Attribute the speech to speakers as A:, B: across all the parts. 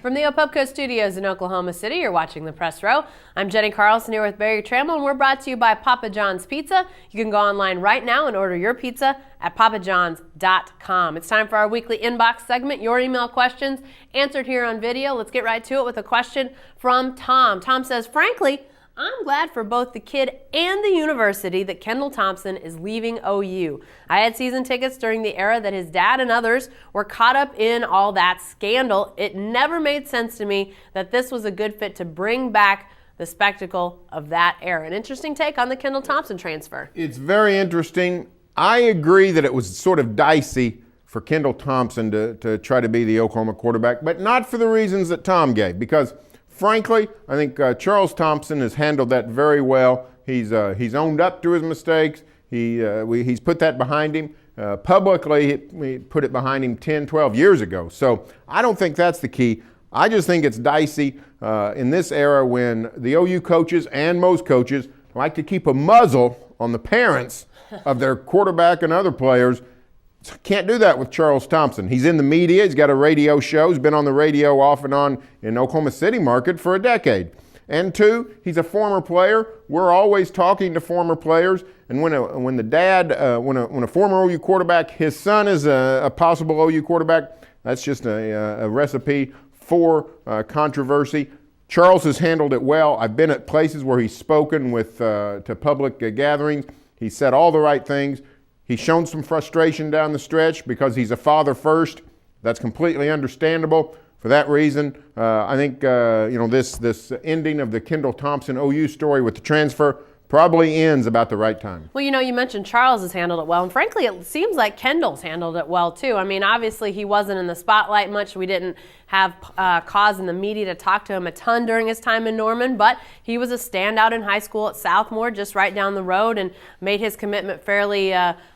A: From the Opubco Studios in Oklahoma City, you're watching The Press Row. I'm Jenny Carlson here with Barry Trammell, and we're brought to you by Papa John's Pizza. You can go online right now and order your pizza at papajohns.com. It's time for our weekly inbox segment, your email questions answered here on video. Let's get right to it with a question from Tom. Tom says, frankly, I'm glad for both the kid and the university that Kendall Thompson is leaving OU. I had season tickets during the era that his dad and others were caught up in all that scandal. It never made sense to me that this was a good fit to bring back the spectacle of that era. An interesting take on the Kendall Thompson transfer.
B: It's very interesting. I agree that it was sort of dicey for Kendall Thompson to try to be the Oklahoma quarterback, but not for the reasons that Tom gave, because frankly, I think Charles Thompson has handled that very well. He's owned up to his mistakes. He's put that behind him. Publicly, he put it behind him 10, 12 years ago. So I don't think that's the key. I just think it's dicey in this era when the OU coaches and most coaches like to keep a muzzle on the parents of their quarterback and other players. Can't do that with Charles Thompson. He's in the media. He's got a radio show. He's been on the radio off and on in Oklahoma City market for a decade. And two, he's a former player. We're always talking to former players. And when a former OU quarterback, his son is a possible OU quarterback, that's just a recipe for controversy. Charles has handled it well. I've been at places where he's spoken to public gatherings. He said all the right things. He's shown some frustration down the stretch because he's a father first. That's completely understandable. For that reason, I think this ending of the Kendall Thompson OU story with the transfer probably ends about the right time.
A: Well, you mentioned Charles has handled it well, and frankly, it seems like Kendall's handled it well too. I mean, obviously he wasn't in the spotlight much. We didn't have cause in the media to talk to him a ton during his time in Norman, but he was a standout in high school at Southmore, just right down the road, and made his commitment fairly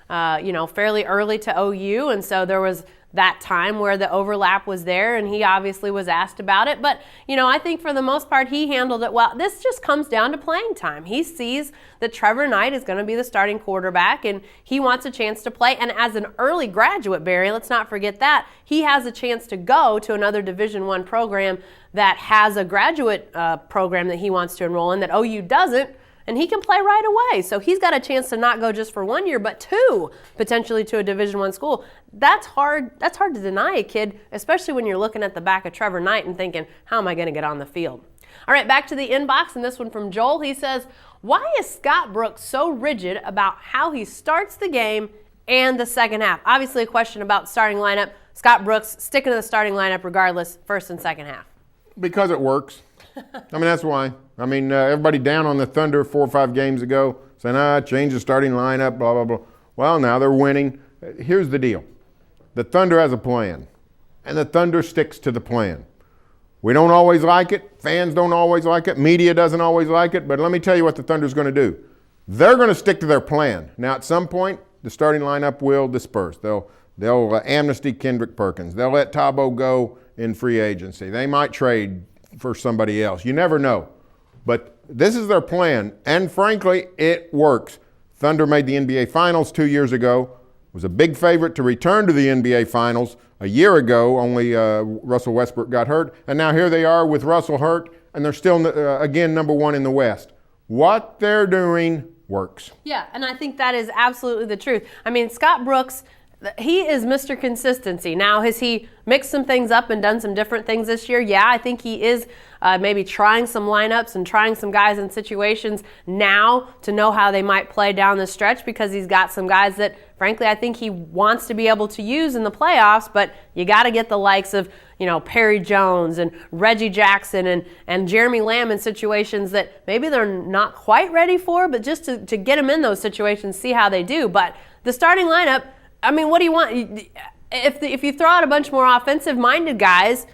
A: early to OU, and so there was that time where the overlap was there, and he obviously was asked about it. But, I think for the most part, he handled it well. This just comes down to playing time. He sees that Trevor Knight is going to be the starting quarterback, and he wants a chance to play. And as an early graduate, Barry, let's not forget that, he has a chance to go to another Division I program that has a graduate program that he wants to enroll in that OU doesn't. And he can play right away. So he's got a chance to not go just for 1 year, but 2, potentially to a Division I school. That's hard to deny a kid, especially when you're looking at the back of Trevor Knight and thinking, how am I going to get on the field? All right, back to the inbox, and this one from Joel. He says, why is Scott Brooks so rigid about how he starts the game and the second half? Obviously a question about starting lineup. Scott Brooks sticking to the starting lineup regardless, first and second half.
B: Because it works. That's why. Everybody down on the Thunder 4 or 5 games ago saying, change the starting lineup, blah, blah, blah. Well, now they're winning. Here's the deal. The Thunder has a plan, and the Thunder sticks to the plan. We don't always like it. Fans don't always like it. Media doesn't always like it. But let me tell you what the Thunder's going to do. They're going to stick to their plan. Now, at some point, the starting lineup will disperse. They'll amnesty Kendrick Perkins. They'll let Tabo go in free agency. They might trade for somebody else. You never know. But this is their plan, and frankly, it works. Thunder made the NBA Finals 2 years ago, was a big favorite to return to the NBA Finals a year ago, only Russell Westbrook got hurt, and now here they are with Russell hurt, and they're still, again, number 1 in the West. What they're doing works.
A: Yeah, and I think that is absolutely the truth. Scott Brooks, he is Mr. Consistency. Now, has he mixed some things up and done some different things this year? Yeah, I think he is maybe trying some lineups and trying some guys in situations now to know how they might play down the stretch, because he's got some guys that, frankly, I think he wants to be able to use in the playoffs, but you got to get the likes of, Perry Jones and Reggie Jackson and Jeremy Lamb in situations that maybe they're not quite ready for, but just to get them in those situations, see how they do. But the starting lineup, what do you want? If you throw out a bunch more offensive-minded guys,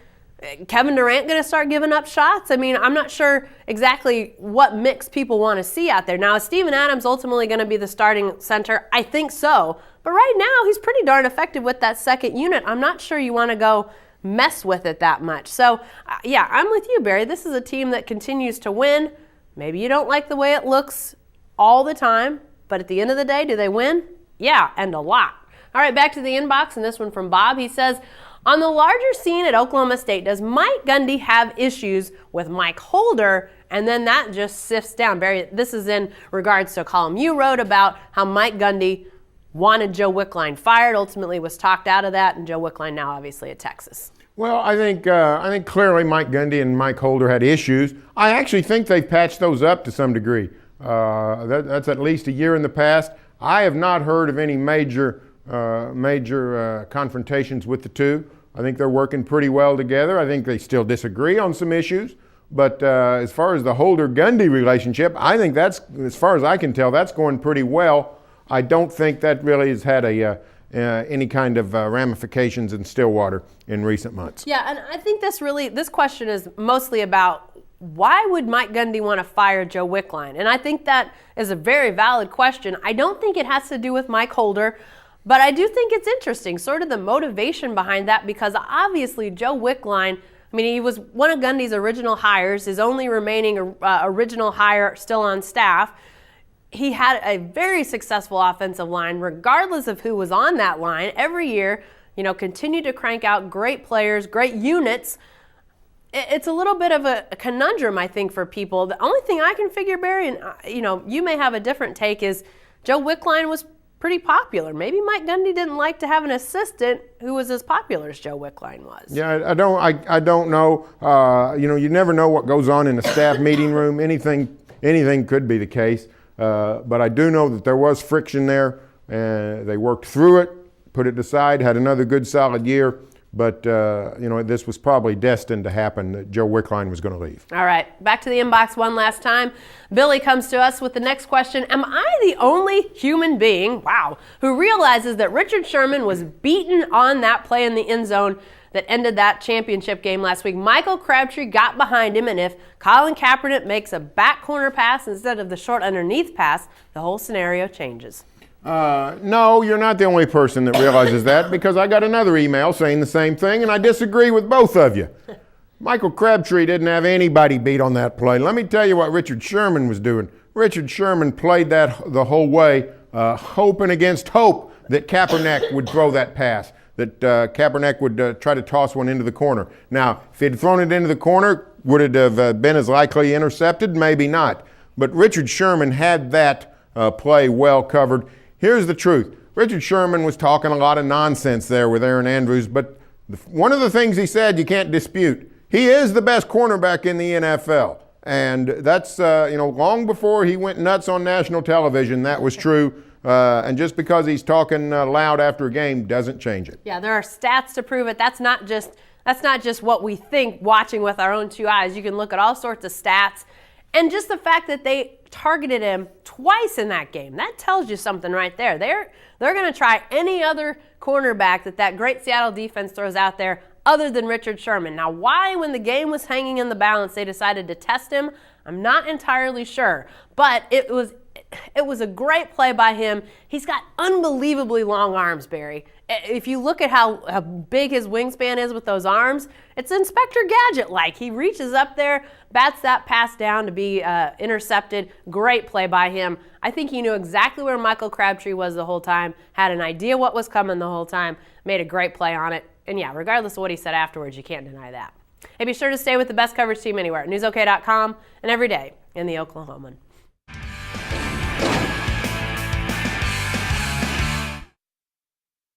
A: Kevin Durant going to start giving up shots? I'm not sure exactly what mix people want to see out there. Now, is Steven Adams ultimately going to be the starting center? I think so. But right now, he's pretty darn effective with that second unit. I'm not sure you want to go mess with it that much. So, yeah, I'm with you, Barry. This is a team that continues to win. Maybe you don't like the way it looks all the time, but at the end of the day, do they win? Yeah, and a lot. All right, back to the inbox, and this one from Bob. He says, On the larger scene at Oklahoma State, does Mike Gundy have issues with Mike Holder? And then that just sifts down. Barry, this is in regards to a column you wrote about how Mike Gundy wanted Joe Wickline fired, ultimately was talked out of that, and Joe Wickline now obviously at Texas.
B: Well, I think clearly Mike Gundy and Mike Holder had issues. I actually think they've patched those up to some degree. That's at least a year in the past. I have not heard of any major confrontations with the two. I think they're working pretty well together. I think they still disagree on some issues. But as far as the Holder-Gundy relationship, I think that's, as far as I can tell, that's going pretty well. I don't think that really has had any kind of ramifications in Stillwater in recent months.
A: Yeah, and I think this question is mostly about why would Mike Gundy want to fire Joe Wickline? And I think that is a very valid question. I don't think it has to do with Mike Holder, but I do think it's interesting, sort of the motivation behind that, because obviously Joe Wickline, I mean, he was one of Gundy's original hires, his only remaining original hire still on staff. He had a very successful offensive line, regardless of who was on that line. Every year, continued to crank out great players, great units. It's a little bit of a conundrum, I think, for people. The only thing I can figure, Barry, and you may have a different take, is Joe Wickline was pretty popular. Maybe Mike Gundy didn't like to have an assistant who was as popular as Joe Wickline was.
B: Yeah, I don't know. You never know what goes on in a staff meeting room. Anything could be the case. But I do know that there was friction there, and they worked through it, put it aside, had another good solid year. But, this was probably destined to happen, that Joe Wickline was going to leave.
A: All right, back to the inbox one last time. Billy comes to us with the next question. Am I the only human being, who realizes that Richard Sherman was beaten on that play in the end zone that ended that championship game last week? Michael Crabtree got behind him, and if Colin Kaepernick makes a back corner pass instead of the short underneath pass, the whole scenario changes.
B: No, you're not the only person that realizes that, because I got another email saying the same thing, and I disagree with both of you. Michael Crabtree didn't have anybody beat on that play. Let me tell you what Richard Sherman was doing. Richard Sherman played that the whole way, hoping against hope that Kaepernick would throw that pass, that Kaepernick would try to toss one into the corner. Now, if he'd thrown it into the corner, would it have been as likely intercepted? Maybe not. But Richard Sherman had that play well covered. Here's the truth. Richard Sherman was talking a lot of nonsense there with Aaron Andrews, but one of the things he said you can't dispute. He is the best cornerback in the NFL. And that's, long before he went nuts on national television, that was true. And just because he's talking loud after a game doesn't change it.
A: Yeah, there are stats to prove it. That's not just what we think watching with our own two eyes. You can look at all sorts of stats. And just the fact that they targeted him twice in that game, that tells you something right there. They're going to try any other cornerback that great Seattle defense throws out there other than Richard Sherman. Now, why, when the game was hanging in the balance, they decided to test him, I'm not entirely sure. But it was a great play by him. He's got unbelievably long arms, Barry. If you look at how big his wingspan is with those arms, it's Inspector Gadget-like. He reaches up there, bats that pass down to be intercepted. Great play by him. I think he knew exactly where Michael Crabtree was the whole time, had an idea what was coming the whole time, made a great play on it. And yeah, regardless of what he said afterwards, you can't deny that. Hey, be sure to stay with the best coverage team anywhere at newsok.com and every day in the Oklahoman.